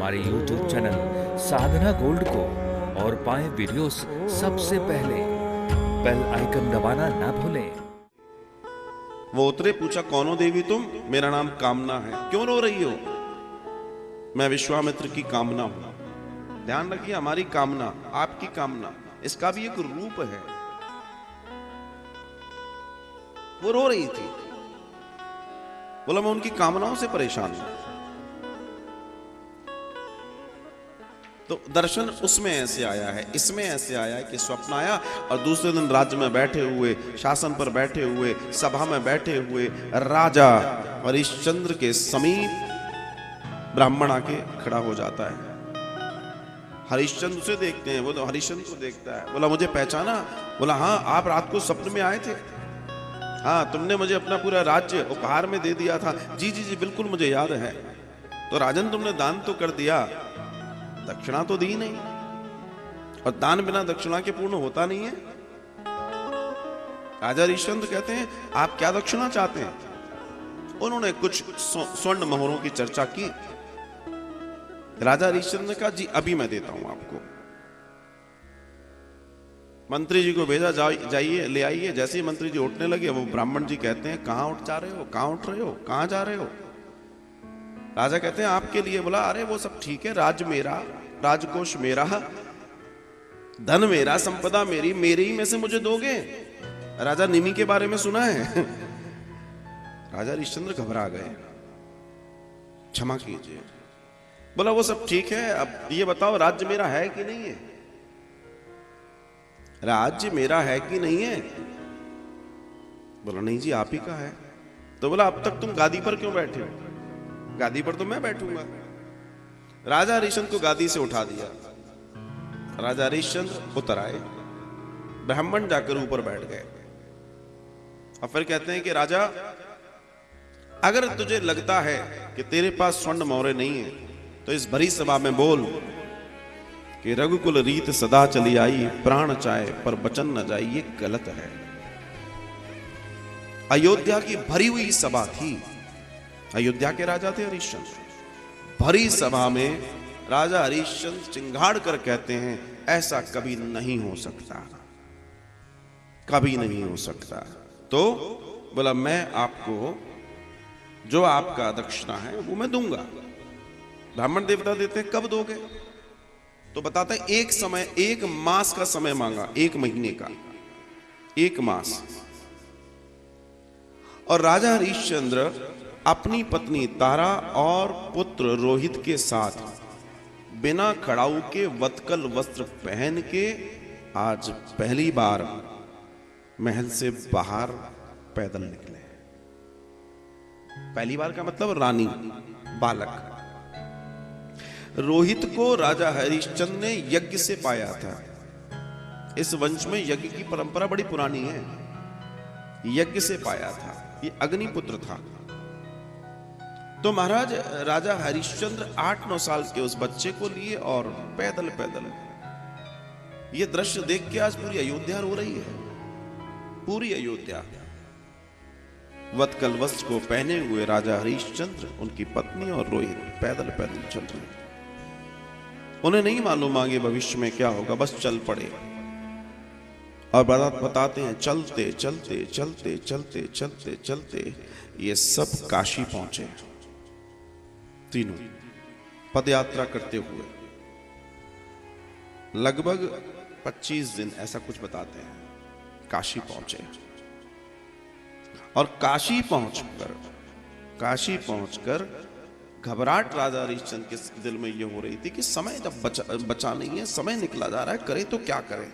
हमारे YouTube channel साधना gold को और पाएं वीडियोस सबसे पहले। बेल आइकन दबाना ना भूलें। वो उतरे, पूछा कौन हो देवी तुम? मेरा नाम कामना है। क्यों रो रही हो? मैं विश्वामित्र की कामना हूं। ध्यान रखिए, हमारी कामना, आपकी कामना, इसका भी एक रूप है। वो रो रही थी, बोला मैं उनकी कामनाओं से परेशान हूं। तो दर्शन उसमें ऐसे आया है, इसमें ऐसे आया है कि स्वप्न आया और दूसरे दिन राज्य में बैठे हुए, शासन पर बैठे हुए, सभा में बैठे हुए राजा हरिश्चंद्र के समीप ब्राह्मण आके खड़ा हो जाता है। हरिश्चंद्र उसे देखते हैं, वो तो हरिश्चंद्र को देखता है। बोला मुझे पहचाना? बोला हाँ, आप रात को स्वप्न में आए थे। हाँ, तुमने मुझे अपना पूरा राज्य उपहार में दे दिया था। जी जी जी, बिल्कुल मुझे याद है। तो राजन, तुमने दान तो कर दिया, दक्षिणा तो दी नहीं, और दान बिना दक्षिणा के पूर्ण होता नहीं है। राजा हरिश्चंद्र कहते हैं आप क्या दक्षिणा चाहते हैं? उन्होंने कुछ स्वर्ण मोहरों की चर्चा की। राजा हरिश्चंद्र ने कहा जी अभी मैं देता हूं आपको। मंत्री जी को भेजा, जाइए ले आइए। जैसे ही मंत्री जी उठने लगे, वो ब्राह्मण जी कहते हैं कहां उठ जा रहे हो, कहां उठ रहे हो, कहां जा रहे हो? राजा कहते हैं आपके लिए। बोला अरे वो सब ठीक है, राज मेरा, राजकोष मेरा, धन मेरा, संपदा मेरी, मेरे ही में से मुझे दोगे? राजा निमि के बारे में सुना है? राजा हरिश्चंद्र घबरा गए, क्षमा कीजिए। बोला वो सब ठीक है, अब ये बताओ राज्य मेरा है कि नहीं है? राज्य मेरा है कि नहीं है? बोला नहीं जी, आप ही का है। तो बोला अब तक तुम गादी पर क्यों बैठे हो? गादी पर तो मैं बैठूंगा। राजा हरिश्चंद्र को गादी से उठा दिया। राजा हरिश्चंद्र उतर आए, ब्राह्मण जाकर ऊपर बैठ गए। और फिर कहते हैं कि राजा, अगर तुझे लगता है कि तेरे पास स्वर्ण मोहरे नहीं है तो इस भरी सभा में बोल कि रघुकुल रीत सदा चली आई, प्राण चाहे पर बचन न जाए। ये गलत है। अयोध्या की भरी हुई सभा थी, अयोध्या के राजा थे हरिश्चंद्र। भरी सभा में राजा हरिश्चंद्र चिंगाड़ कर कहते हैं ऐसा कभी नहीं हो सकता, कभी नहीं हो सकता। तो बोला मैं आपको जो आपका दक्षिणा है वो मैं दूंगा। ब्राह्मण देवता देते हैं कब दोगे? तो बताते हैं एक समय, एक मास का समय मांगा, एक महीने का, एक मास। और राजा हरिश्चंद्र अपनी पत्नी तारा और पुत्र रोहित के साथ बिना खड़ाऊ के वत्कल वस्त्र पहन के आज पहली बार महल से बाहर पैदल निकले। पहली बार का मतलब रानी, बालक। रोहित को राजा हरिश्चंद्र ने यज्ञ से पाया था। इस वंश में यज्ञ की परंपरा बड़ी पुरानी है। यज्ञ से पाया था, ये अग्निपुत्र था। तो महाराज राजा हरिश्चंद्र 8-9 साल के उस बच्चे को लिए और पैदल पैदल। ये दृश्य देख के आज पूरी अयोध्या रो रही है। पूरी अयोध्या वत्कल वस्त्र को पहने हुए राजा हरिश्चंद्र, उनकी पत्नी और रोहित पैदल पैदल चल रहे। उन्हें नहीं मालूम आगे भविष्य में क्या होगा, बस चल पड़े। और बताते हैं चलते चलते चलते चलते चलते चलते ये सब काशी पहुंचे। तीनों पद यात्रा करते हुए लगभग 25 दिन, ऐसा कुछ बताते हैं, काशी पहुंचे। और काशी पहुंचकर घबराहट राजा हरिश्चंद्र के दिल में यह हो रही थी कि समय जब बचा नहीं है, समय निकला जा रहा है, करे तो क्या करें।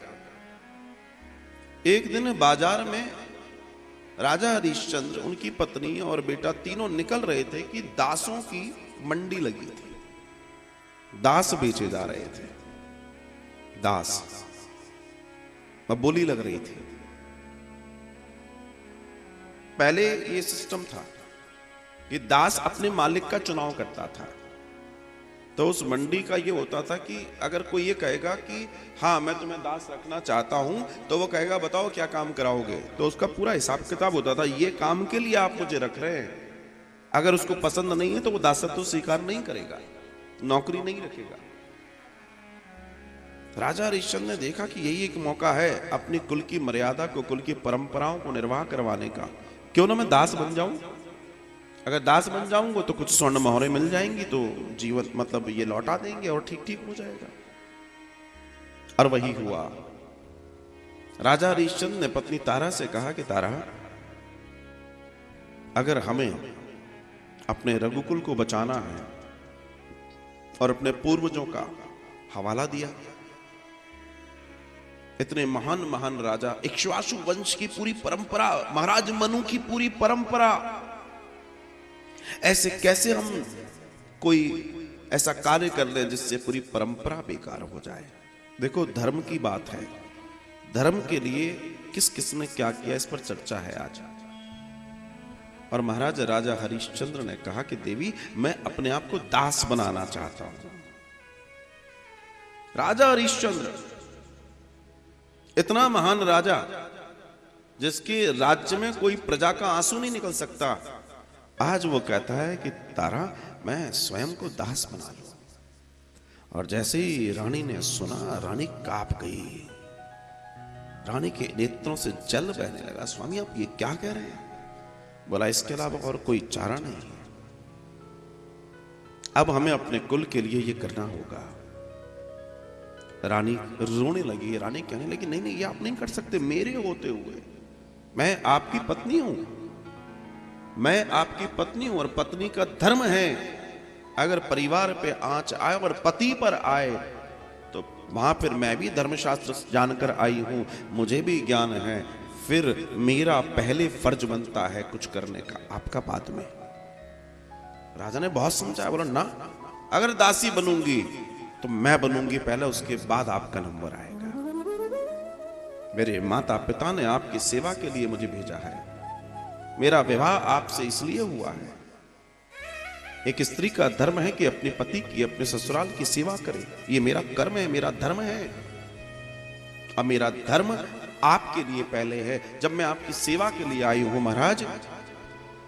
एक दिन बाजार में राजा हरिश्चंद्र, उनकी पत्नी और बेटा तीनों निकल रहे थे कि दासों की मंडी लगी थी, दास बेचे जा रहे थे। दास बोली लग रही थी। पहले ये सिस्टम था कि दास अपने मालिक का चुनाव करता था। तो उस मंडी का ये होता था कि अगर कोई ये कहेगा कि हाँ मैं तुम्हें दास रखना चाहता हूं, तो वो कहेगा बताओ क्या काम कराओगे। तो उसका पूरा हिसाब किताब होता था, ये काम के लिए आप मुझे रख रहे हैं। अगर उसको पसंद नहीं है तो वो दासत्व स्वीकार नहीं करेगा। नौकरी नहीं रखेगा। राजा हरिश्चंद्र ने देखा कि यही एक मौका है अपनी कुल की मर्यादा को, कुल की परंपराओं को निर्वाह करवाने का। क्यों ना मैं दास बन जाऊं। अगर दास बन जाऊंगा तो कुछ स्वर्ण मोहरें मिल जाएंगी, तो जीवन मतलब ये लौटा देंगे और ठीक ठीक हो जाएगा। और वही हुआ। राजा हरिश्चंद्र ने पत्नी तारा से कहा कि तारा, अगर हमें अपने रघुकुल को बचाना है और अपने पूर्वजों का हवाला दिया, इतने महान महान राजा, इक्ष्वाकु वंश की पूरी परंपरा, महाराज मनु की पूरी परंपरा, ऐसे कैसे हम कोई ऐसा कार्य कर ले जिससे पूरी परंपरा बेकार हो जाए। देखो, धर्म की बात है, धर्म के लिए किस किस ने क्या किया इस पर चर्चा है आज। और महाराज राजा हरिश्चंद्र ने कहा कि देवी, मैं अपने आप को दास बनाना चाहता हूं। राजा हरिश्चंद्र इतना महान राजा जिसके राज्य में कोई प्रजा का आंसू नहीं निकल सकता, आज वो कहता है कि तारा, मैं स्वयं को दास बना लूं। और जैसे ही रानी ने सुना, रानी कांप गई। रानी के नेत्रों से जल बहने लगा। स्वामी, आप ये क्या कह रहे हैं? बोला, इसके अलावा और कोई चारा नहीं है। अब हमें अपने कुल के लिए ये करना होगा। रानी रोने लगी। रानी कहने लगी, नहीं नहीं, ये आप नहीं कर सकते। मेरे होते हुए, मैं आपकी पत्नी हूं, मैं आपकी पत्नी हूं, और पत्नी का धर्म है अगर परिवार पे आंच आए और पति पर आए तो वहां फिर मैं भी धर्मशास्त्र जानकर आई हूं, मुझे भी ज्ञान है, फिर मेरा पहले फर्ज बनता है कुछ करने का, आपका बाद में। राजा ने बहुत समझाया। बोला, ना, अगर दासी बनूंगी तो मैं बनूंगी पहले, उसके बाद आपका नंबर आएगा। मेरे माता पिता ने आपकी सेवा के लिए मुझे भेजा है। मेरा विवाह आपसे इसलिए हुआ है। एक स्त्री का धर्म है कि अपने पति की, अपने ससुराल की सेवा करे। ये मेरा कर्म है, मेरा धर्म है। अब मेरा धर्म आपके लिए पहले है। जब मैं आपकी सेवा के लिए आई हूं महाराज,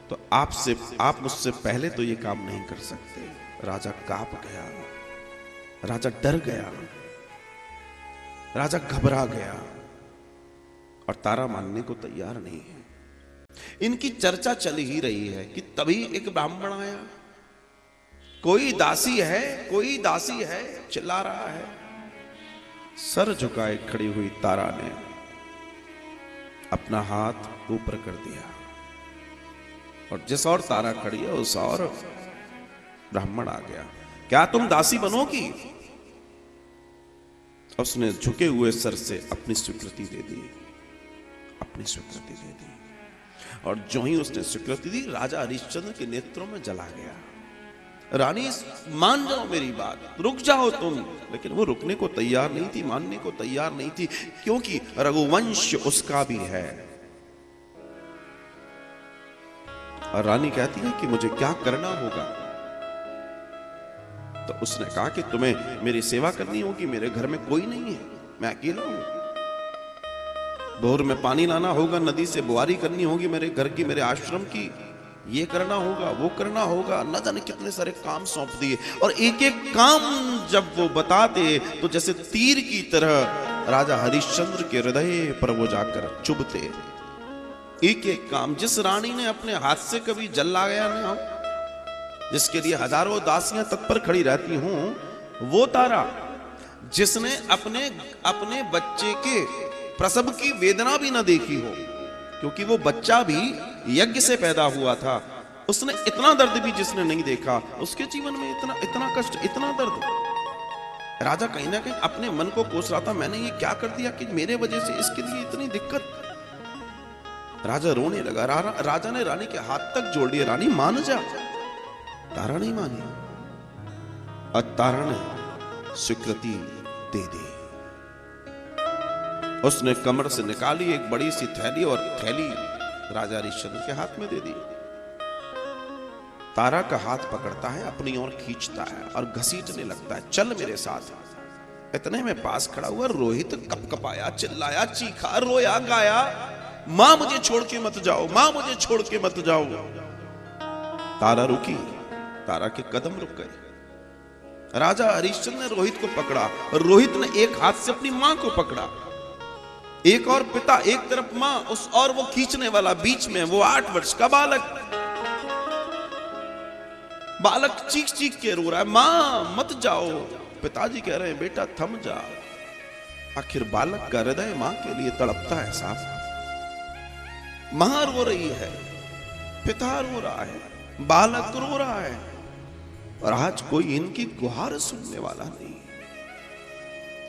तो आप मुझसे पहले तो ये काम नहीं कर सकते। राजा कांप गया, राजा डर गया, राजा घबरा गया और तारा मानने को तैयार नहीं है। इनकी चर्चा चल ही रही है कि तभी एक ब्राह्मण आया। कोई दासी है, कोई दासी है, चिल्ला रहा है। सर झुकाए खड़ी हुई तारा ने अपना हाथ ऊपर कर दिया और जिस और तारा खड़ी है उस और ब्राह्मण आ गया। क्या तुम दासी बनोगी? उसने झुके हुए सर से अपनी स्वीकृति दे दी, अपनी स्वीकृति दे दी। और जो ही उसने स्वीकृति दी, राजा हरिश्चंद्र के नेत्रों में जला गया। रानी, मान जाओ मेरी बात, रुक जाओ तुम। लेकिन वो रुकने को तैयार नहीं थी, मानने को तैयार नहीं थी, क्योंकि रघुवंश उसका भी है। और रानी कहती है कि मुझे क्या करना होगा? तो उसने कहा कि तुम्हें मेरी सेवा करनी होगी। मेरे घर में कोई नहीं है, मैं अकेला हूं। भोर में पानी लाना होगा, नदी से बुआरी करनी होगी मेरे घर की, मेरे आश्रम की, ये करना होगा, वो करना होगा। न जाने कितने सारे काम सौंप दिए। और एक एक काम जब वो बताते तो जैसे तीर की तरह राजा हरिश्चंद्र के हृदय पर वो जाकर चुभते। एक एक काम, जिस रानी ने अपने हाथ से कभी जल लगाया ना हो, जिसके लिए हजारों दासियां तत्पर खड़ी रहती हूं, वो तारा जिसने अपने बच्चे के प्रसव की वेदना भी ना देखी हो, क्योंकि वो बच्चा भी यज्ञ से पैदा हुआ था, उसने इतना दर्द भी जिसने नहीं देखा, उसके जीवन में इतना कष्ट, इतना दर्द। राजा कहीं ना कहीं अपने मन को कोस रहा था, मैंने ये क्या कर दिया कि मेरे वजह से इसके लिए इतनी दिक्कत। राजा रोने लगा। राजा ने रानी के हाथ तक जोड़ दिए, रानी मान जा। तारा नहीं मानी और तारा ने स्वीकृति दे दी। उसने कमर से निकाली एक बड़ी सी थैली और थैली राजा हरिश्चंद्र के हाथ में दे दी। तारा का हाथ पकड़ता है, अपनी ओर खींचता है और घसीटने लगता है, चल मेरे साथ। इतने में पास खड़ा हुआ रोहित कपकपाया, चिल्लाया, चीखा, रोया, गाया, मां मुझे छोड़ के मत जाओ, मां मुझे छोड़ के मत जाओ। तारा रुकी, तारा के कदम रुक गए। राजा हरिश्चंद्र ने रोहित को पकड़ा, रोहित ने एक हाथ से अपनी मां को पकड़ा, एक और पिता, एक तरफ मां, उस और वो खींचने वाला बीच में वो 8 वर्ष का बालक। बालक चीख चीख के रो रहा है, मां मत जाओ। पिताजी कह रहे हैं बेटा थम जा। आखिर बालक का हृदय मां के लिए तड़पता है साहब। मां रो रही है, पिता रो रहा है, बालक रो रहा है, और आज कोई इनकी गुहार सुनने वाला नहीं,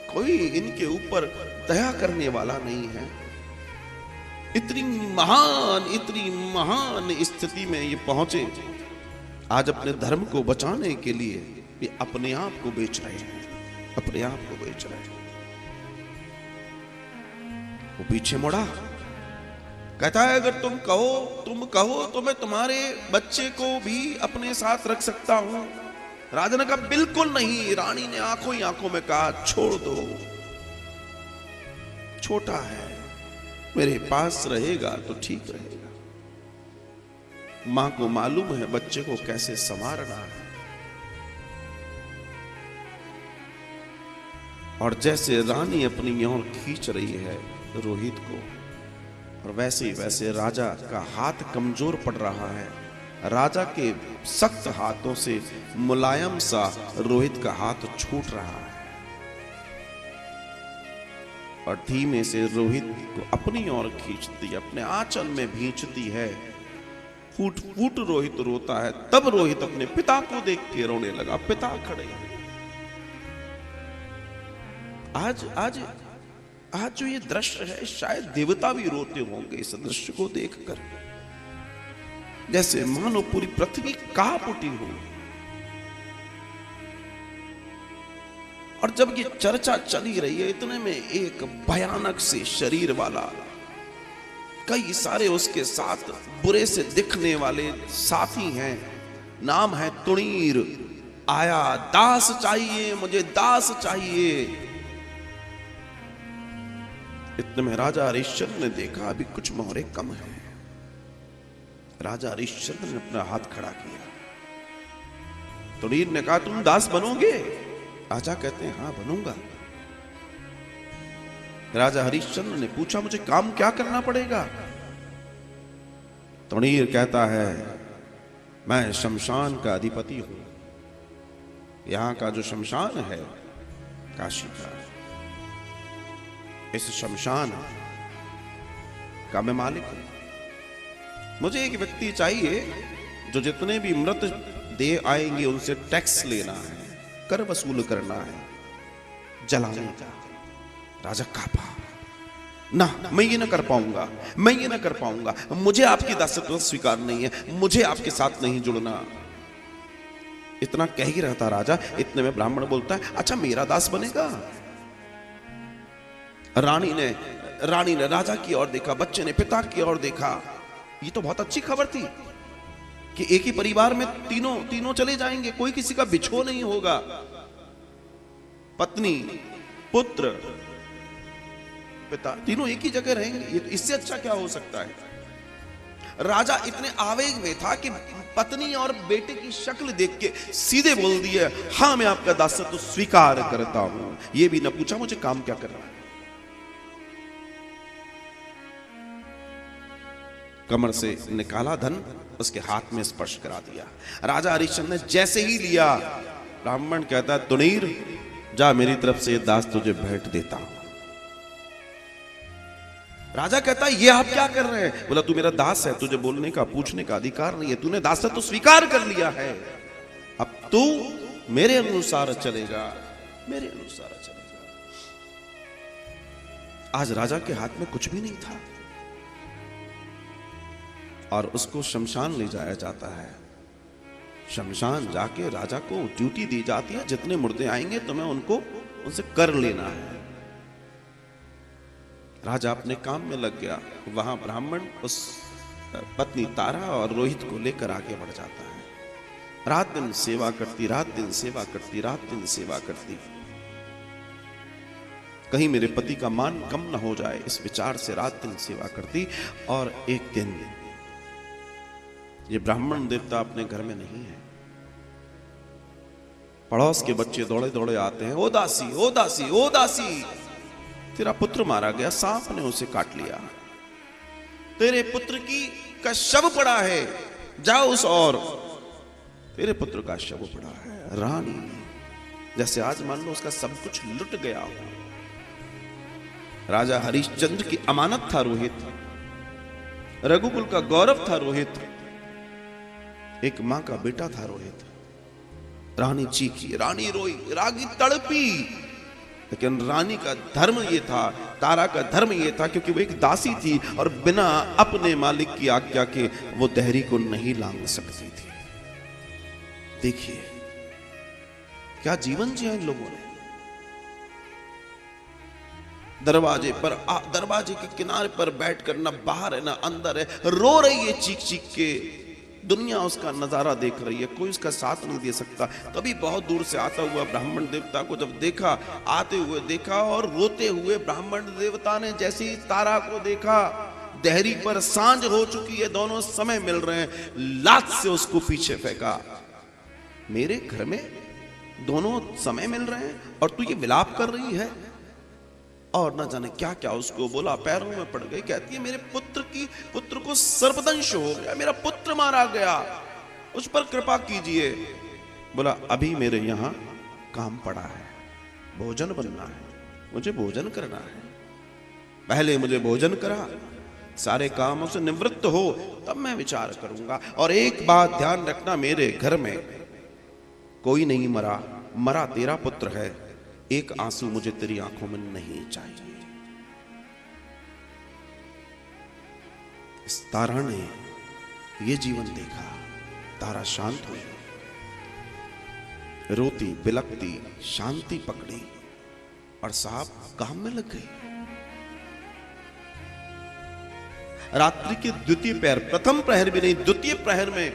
कोई इनके ऊपर दया करने वाला नहीं है। इतनी महान स्थिति में ये पहुंचे, आज अपने धर्म को बचाने के लिए ये अपने आप को बेच रहे हैं, अपने आप को बेच रहे हैं। वो पीछे मुड़ा, कहता है अगर तुम कहो तो मैं तुम्हारे बच्चे को भी अपने साथ रख सकता हूं। राजा ने कहा बिल्कुल नहीं। रानी ने आंखों ही आंखों में कहा छोड़ दो, छोटा है, मेरे पास रहेगा तो ठीक रहेगा। मां को मालूम है बच्चे को कैसे संवारना है। और जैसे रानी अपनी ओर खींच रही है रोहित को, और वैसे ही वैसे राजा का हाथ कमजोर पड़ रहा है। राजा के सख्त हाथों से मुलायम सा रोहित का हाथ छूट रहा है, और धीमे से रोहित को अपनी ओर खींचती, अपने आंचल में भींचती है। फूट फूट रोहित रोता है। तब रोहित अपने पिता को देख के रोने लगा। पिता खड़े हैं। आज जो ये दृश्य है, शायद देवता भी रोते होंगे इस दृश्य को देखकर, जैसे मानो पूरी पृथ्वी कांप उठी हो। और जब ये चर्चा चली रही है, इतने में एक भयानक से शरीर वाला, कई सारे उसके साथ बुरे से दिखने वाले साथी हैं, नाम है तुणीर, आया। दास चाहिए मुझे, दास चाहिए। इतने में राजा हरिश्चंद्र ने देखा अभी कुछ मोहरे कम है। राजा हरिश्चंद्र ने अपना हाथ खड़ा किया। तुणीर ने कहा तुम दास बनोगे? राजा कहते हैं हाँ बनूंगा। राजा हरिश्चंद्र ने पूछा मुझे काम क्या करना पड़ेगा? तुणीर कहता है मैं शमशान का अधिपति हूं। यहां का जो शमशान है काशी का, इस शमशान का मैं मालिक हूं। मुझे एक व्यक्ति चाहिए जो जितने भी मृत दे आएंगे उनसे टैक्स लेना है, कर वसूल करना है, जलाने का। राजा कांपा, ना मैं ये ना कर पाऊंगा, मैं ये ना कर पाऊंगा, मुझे आपकी दासत्व स्वीकार नहीं है, मुझे आपके साथ नहीं जुड़ना। इतना कह ही रहता राजा। इतने में ब्राह्मण बोलता है अच्छा मेरा दास बनेगा? रानी ने राजा की ओर देखा, बच्चे ने पिता की ओर देखा। ये तो बहुत अच्छी खबर थी कि एक ही परिवार में तीनों चले जाएंगे, कोई किसी का बिछो नहीं होगा। पत्नी, पुत्र, पिता तीनों एक ही जगह रहेंगे। ये तो इससे अच्छा क्या हो सकता है? राजा इतने आवेग में था कि पत्नी और बेटे की शक्ल देख के सीधे बोल दिया हाँ मैं आपका दासत्व स्वीकार करता हूं। ये भी न पूछा मुझे काम क्या करना है। कमर से निकाला धन, उसके हाथ में स्पर्श करा दिया। राजा हरिश्चंद्र ने जैसे ही लिया, ब्राह्मण कहता है तुणीर जा, मेरी तरफ से दास तुझे भेंट देता हूं। राजा कहता है ये आप क्या कर रहे हैं? बोला तू मेरा दास है, तुझे बोलने का पूछने का अधिकार नहीं है, तूने दासत्व तो स्वीकार कर लिया है, अब तू मेरे अनुसार चलेगा, मेरे अनुसार चलेगा। आज राजा के हाथ में कुछ भी नहीं था और उसको शमशान ले जाया जाता है। शमशान जाके राजा को ड्यूटी दी जाती है, जितने मुर्दे आएंगे तुम्हें उनसे कर लेना है। राजा अपने काम में लग गया। वहां ब्राह्मण उस पत्नी तारा और रोहित को लेकर आगे बढ़ जाता है। रात दिन सेवा करती, रात दिन सेवा करती, रात दिन सेवा करती, कहीं मेरे पति का मान कम न हो जाए इस विचार से रात दिन सेवा करती। और एक दिन ये ब्राह्मण देवता अपने घर में नहीं है। पड़ोस के बच्चे दौड़े दौड़े आते हैं, ओ दासी, ओ दासी, ओ दासी, तेरा पुत्र मारा गया, सांप ने उसे काट लिया, तेरे पुत्र का शव पड़ा है, जाओ उस और तेरे पुत्र का शव पड़ा है। रानी जैसे आज मान लो उसका सब कुछ लुट गया हो। राजा हरिश्चंद्र की अमानत था रोहित, रघुकुल का गौरव था रोहित, एक मां का बेटा था रोहित। रानी चीखी, रानी रोई, रागी तड़पी, लेकिन रानी का धर्म ये था, तारा का धर्म ये था, क्योंकि वो एक दासी थी और बिना अपने मालिक की आज्ञा के वो देहरी को नहीं लांग सकती थी। देखिए क्या जीवन जिया इन लोगों ने। दरवाजे के किनारे पर बैठकर, ना बाहर है ना अंदर है, रो रही है चीख चीख के। दुनिया उसका नजारा देख रही है, कोई उसका साथ नहीं दे सकता। कभी बहुत दूर से आता हुआ ब्राह्मण देवता को जब देखा, आते हुए देखा, और रोते हुए ब्राह्मण देवता ने जैसे ही तारा को देखा, देहरी पर सांझ हो चुकी है, दोनों समय मिल रहे हैं, लात से उसको पीछे फेंका। मेरे घर में दोनों समय मिल रहे हैं और तू ये विलाप कर रही है। और न जाने क्या क्या उसको बोला, पैरों में पड़ गई। कहती है मेरे पुत्र को सर्पदंश हो गया, मेरा पुत्र मारा गया, उस पर कृपा कीजिए। बोला अभी मेरे यहां काम पड़ा है, भोजन बनना है, मुझे भोजन करना है, पहले मुझे भोजन करा, सारे कामों से निवृत्त हो, तब मैं विचार करूंगा। और एक बात ध्यान रखना, मेरे घर में कोई नहीं मरा, मरा तेरा पुत्र है, एक आंसू मुझे तेरी आंखों में नहीं चाहिए। इस तारा ने ये जीवन देखा। तारा शांत हुई, रोती बिलकती शांति पकड़ी और साहब काम में लग गई। रात्रि के द्वितीय प्रहर, प्रथम प्रहर भी नहीं, द्वितीय प्रहर में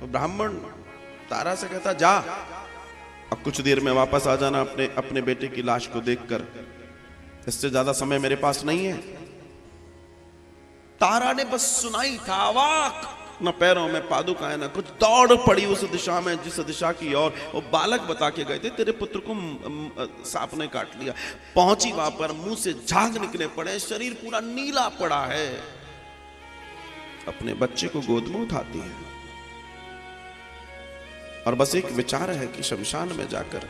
ब्राह्मण तारा से कहता जा, अब कुछ देर में वापस आ जाना अपने बेटे की लाश को देखकर, इससे ज्यादा समय मेरे पास नहीं है। तारा ने बस सुनाई था अवाक, न पैरों में पादुकाएं न कुछ, दौड़ पड़ी उस दिशा में जिस दिशा की ओर वो बालक बता के गए थे, तेरे पुत्र को सांप ने काट लिया। पहुंची वहां पर, मुंह से झाग निकले पड़े, शरीर पूरा नीला पड़ा है। अपने बच्चे को गोद में उठाती है और बस एक विचार है कि शमशान में जाकर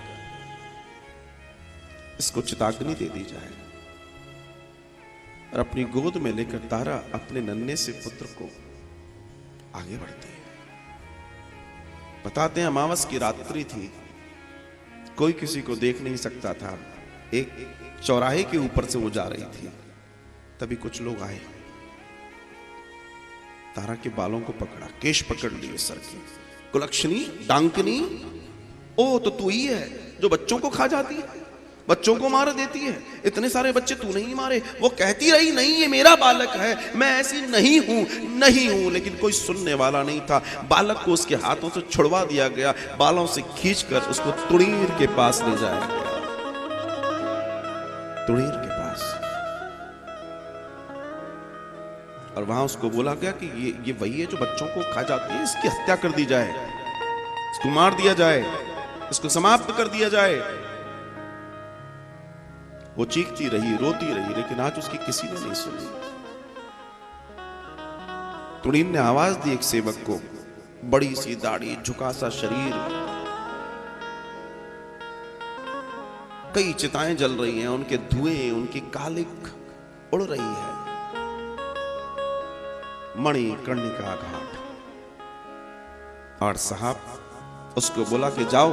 इसको चिताग्नि दे दी जाए। और अपनी गोद में लेकर तारा अपने नन्हे से पुत्र को आगे बढ़ती है। बताते हैं अमावस की रात्रि थी, कोई किसी को देख नहीं सकता था। एक चौराहे के ऊपर से वो जा रही थी, तभी कुछ लोग आए, तारा के बालों को पकड़ा, केश पकड़ लिए सर की। कुलक्षणी, डांकनी, ओ तो तू ही है जो बच्चों को खा जाती है, बच्चों को मार देती है, इतने सारे बच्चे तू नहीं मारे। वो कहती रही नहीं ये मेरा बालक है, मैं ऐसी नहीं हूं, लेकिन कोई सुनने वाला नहीं था। बालक को उसके हाथों से छुड़वा दिया गया, बालों से खींचकर उसको तुड़ीर के पास ले जाया गया, तुड़ीर के पास। और वहां उसको बोला गया कि ये वही है जो बच्चों को खा जाती है, इसकी हत्या कर दी जाए, इसको मार दिया जाए, इसको समाप्त कर दिया जाए। वो चीखती रही, रोती रही, लेकिन आज उसकी किसी ने नहीं सुनी। तुड़ीन ने आवाज दी एक सेवक को, बड़ी सी दाढ़ी, झुका सा शरीर, कई चिताएं जल रही हैं, उनके धुएं, उनकी कालिक उड़ रही है। मणि कर्णिका घाट। और साहब उसको बोला कि जाओ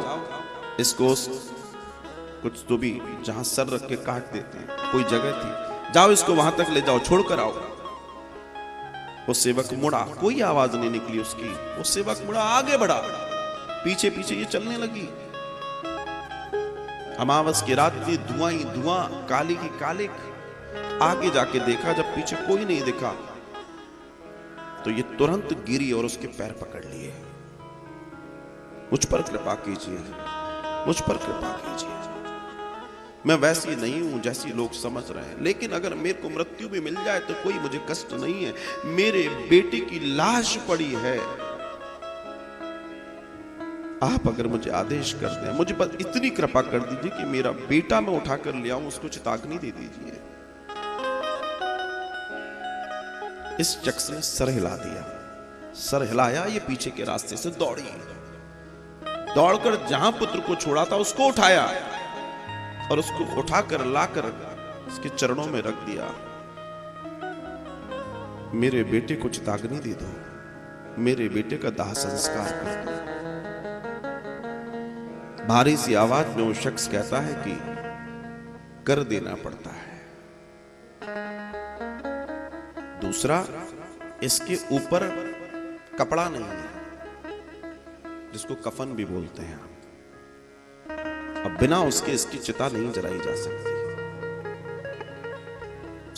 इसको कुछ तो भी जहां सर रख के काट देते हैं, कोई जगह थी, जाओ इसको वहां तक ले जाओ, छोड़ कर आओ। वो सेवक मुड़ा, कोई आवाज नहीं निकली उसकी। वो सेवक मुड़ा, आगे बढ़ा, पीछे पीछे ये चलने लगी। अमावस की रात थी, धुआं ही धुआं, काली की कालिक। आगे जाके देखा, जब पीछे कोई नहीं दिखा तो ये तुरंत गिरी और उसके पैर पकड़ लिए। मुझ पर कृपा कीजिए, मुझ पर कृपा कीजिए, मैं वैसी नहीं हूं जैसी लोग समझ रहे हैं, लेकिन अगर मेरे को मृत्यु भी मिल जाए तो कोई मुझे कष्ट नहीं है। मेरे बेटे की लाश पड़ी है, आप अगर मुझे आदेश कर दें, मुझे बस इतनी कृपा कर दीजिए कि मेरा बेटा मैं उठाकर ले आऊं, उसको चिताग्नि दे दीजिए। इस शख्स ने सर हिला दिया, सर हिलाया, ये पीछे के रास्ते से दौड़ी, दौड़कर जहां पुत्र को छोड़ा था उसको उठाया और उसको उठाकर लाकर उसके चरणों में रख दिया। मेरे बेटे को चिताग्नि दे दो, मेरे बेटे का दाह संस्कार कर दो। भारी सी आवाज में वो शख्स कहता है कि कर देना पड़ता है। दूसरा, इसके ऊपर कपड़ा नहीं है, जिसको कफन भी बोलते हैं आप। अब बिना उसके इसकी चिता नहीं जलाई जा सकती,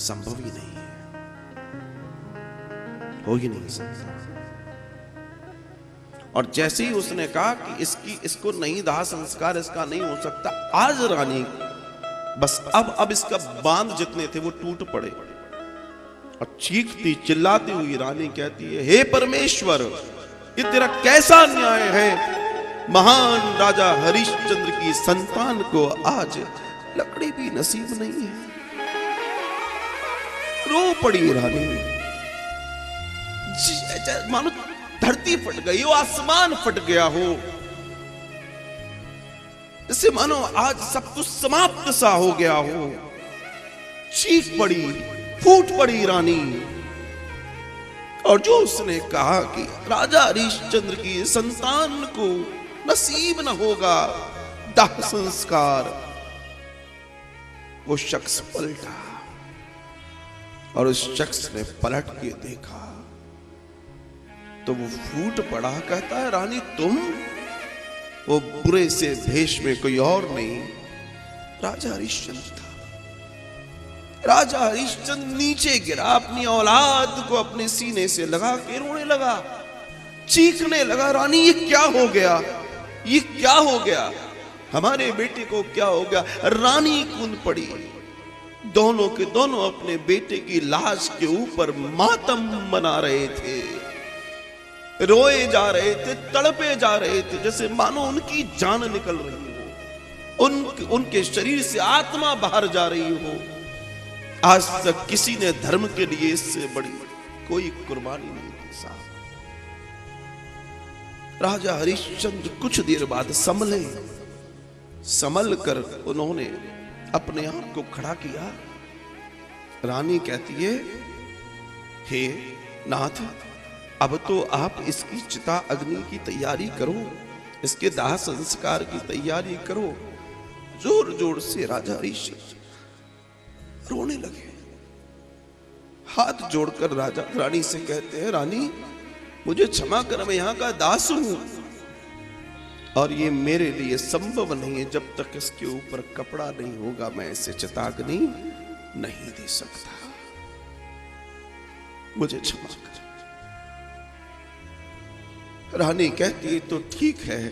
संभव ही नहीं है, हो ही नहीं सकता। और जैसे ही उसने कहा कि इसको नहीं दाह संस्कार इसका नहीं हो सकता, आज रानी बस अब इसका बांध जितने थे वो टूट पड़े और चीखती चिल्लाती हुई रानी कहती है, हे परमेश्वर, ये तेरा कैसा न्याय है, महान राजा हरिश्चंद्र की संतान को आज लकड़ी भी नसीब नहीं है। रो पड़ी रानी, मानो धरती फट गई हो, आसमान फट गया हो, जैसे मानो आज सब कुछ समाप्त सा हो गया हो। चीख पड़ी, फूट पड़ी रानी। और जो उसने कहा कि राजा हरिश्चंद्र की संतान को नसीब न होगा दाह संस्कार, वो शख्स पलटा और उस शख्स ने पलट के देखा तो वो फूट पड़ा, कहता है, रानी तुम? वो बुरे से भेष में कोई और नहीं, राजा हरिश्चंद्र था। राजा हरिश्चंद्र नीचे गिरा, अपनी औलाद को अपने सीने से लगा के रोने लगा, चीखने लगा, रानी ये क्या हो गया, ये क्या हो गया, हमारे बेटे को क्या हो गया। रानी कूद पड़ी, दोनों के दोनों अपने बेटे की लाश के ऊपर मातम मना रहे थे, रोए जा रहे थे, तड़पे जा रहे थे, जैसे मानो उनकी जान निकल रही हो, उनके शरीर से आत्मा बाहर जा रही हो। आज तक किसी ने धर्म के लिए इससे बड़ी कोई कुर्बानी नहीं दी साहब। राजा हरिश्चंद्र कुछ देर बाद संभल कर उन्होंने अपने आप को खड़ा किया। रानी कहती है, हे नाथ, अब तो आप इसकी चिता अग्नि की तैयारी करो, इसके दाह संस्कार की तैयारी करो। जोर जोर से राजा हरिश्चंद्र रोने लगे, हाथ जोड़कर राजा रानी से कहते हैं, रानी मुझे क्षमा कर, मैं यहां का दास हूं और ये मेरे लिए संभव नहीं है, जब तक इसके ऊपर कपड़ा नहीं होगा मैं इसे चिताग्नि नहीं दे सकता, मुझे क्षमा कर। रानी कहती, तो ठीक है,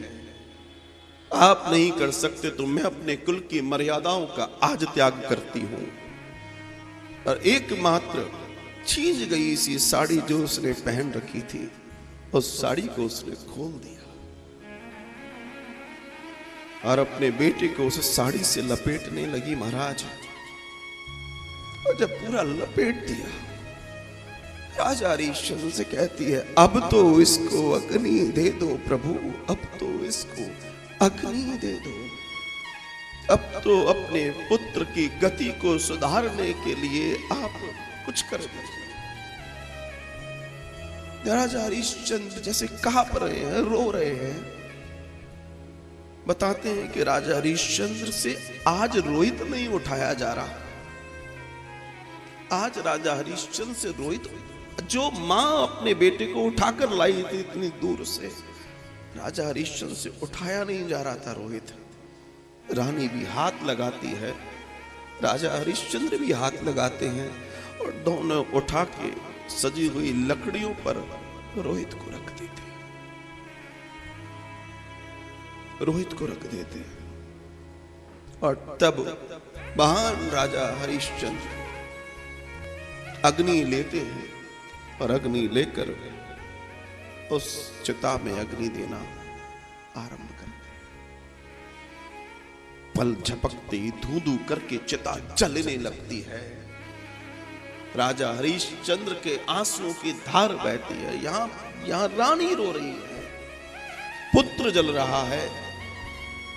आप नहीं कर सकते तो मैं अपने कुल की मर्यादाओं का आज त्याग करती हूं। और एकमात्र छींच गई सी साड़ी जो उसने पहन रखी थी, उस साड़ी को उसने खोल दिया और अपने बेटे को उस साड़ी से लपेटने लगी महाराज। और जब पूरा लपेट दिया, राजा हरिश्चंद्र से कहती है, अब तो इसको अग्नि दे दो प्रभु, अब तो इसको अग्नि दे दो, अब तो अपने पुत्र की गति को सुधारने के लिए आप कुछ कर दीजिए। राजा हरिश्चंद्र जैसे कांप रहे हैं, रो रहे हैं। बताते हैं कि राजा हरिश्चंद्र से आज रोहित नहीं उठाया जा रहा। आज राजा हरिश्चंद्र से रोहित, जो मां अपने बेटे को उठाकर लाई थी इतनी दूर से, राजा हरिश्चंद्र से उठाया नहीं जा रहा था रोहित। रानी भी हाथ लगाती है, राजा हरिश्चंद्र भी हाथ लगाते हैं और दोनों उठा के सजी हुई लकड़ियों पर रोहित को रख देते, रोहित को रख देते। और तब महान राजा हरिश्चंद्र अग्नि लेते हैं और अग्नि लेकर उस चिता में अग्नि देना आरंभ कर दी। पल झपकते ही धू धू करके चिता जलने लगती है। राजा हरिश्चंद्र के आंसुओं की धार बहती है। यहां रानी रो रही है, पुत्र जल रहा है।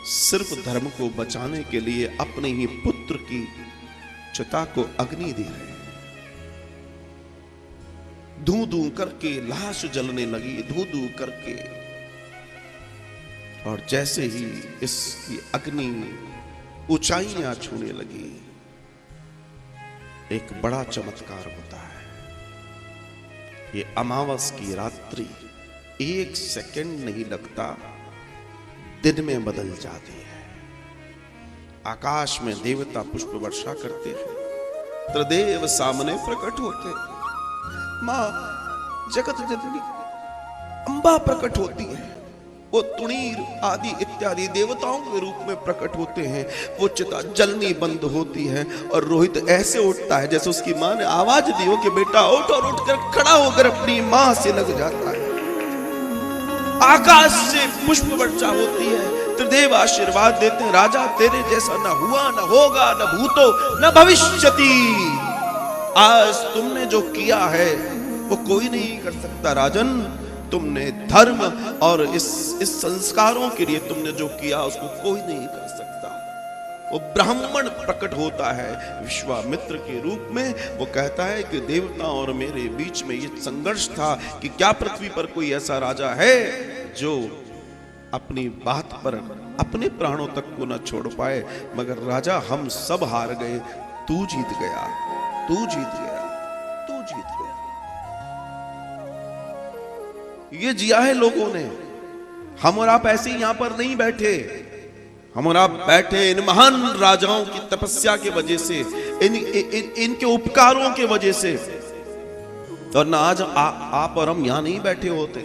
सिर्फ धर्म को बचाने के लिए अपने ही पुत्र की चिता को अग्नि दे रहे हैं। धू धू करके लाश जलने लगी, धू धू करके। और जैसे ही इसकी अग्नि ऊंचाइयां छूने लगी, एक बड़ा चमत्कार होता है। ये अमावस की रात्रि 1 सेकंड नहीं लगता, दिन में बदल जाती है। आकाश में देवता पुष्प वर्षा करते हैं, त्रिदेव सामने प्रकट होते हैं। मां जगत जननी अंबा प्रकट होती है। वो तुणीर आदि इत्यादि देवताओं के रूप में प्रकट होते हैं। वो चिता जलनी बंद होती है और रोहित ऐसे उठता है जैसे उसकी मां ने आवाज दी हो कि बेटा उठ, और उठकर खड़ा होकर अपनी मां से लग जाता है। आकाश से पुष्प वर्षा होती है, त्रिदेव आशीर्वाद देते हैं, राजा तेरे जैसा न हुआ, न होगा, न भूतो न भविष्यति। आज तुमने जो किया है वो कोई नहीं कर सकता राजन। तुमने धर्म और इस संस्कारों के लिए तुमने जो किया उसको कोई नहीं कर सकता। वो ब्राह्मण प्रकट होता है विश्वामित्र के रूप में। वो कहता है कि देवता और मेरे बीच में ये संघर्ष था कि क्या पृथ्वी पर कोई ऐसा राजा है जो अपनी बात पर अपने प्राणों तक को न छोड़ पाए। मगर राजा हम सब हार गए, तू जीत गया, तू जीत गया, तू जीत गया। ये जिया है लोगों ने। हम और आप ऐसे यहां पर नहीं बैठे। हम और आप बैठे इन महान राजाओं की तपस्या के वजह से, इनके उपकारों के वजह से। और ना आज आप और हम यहां नहीं बैठे होते।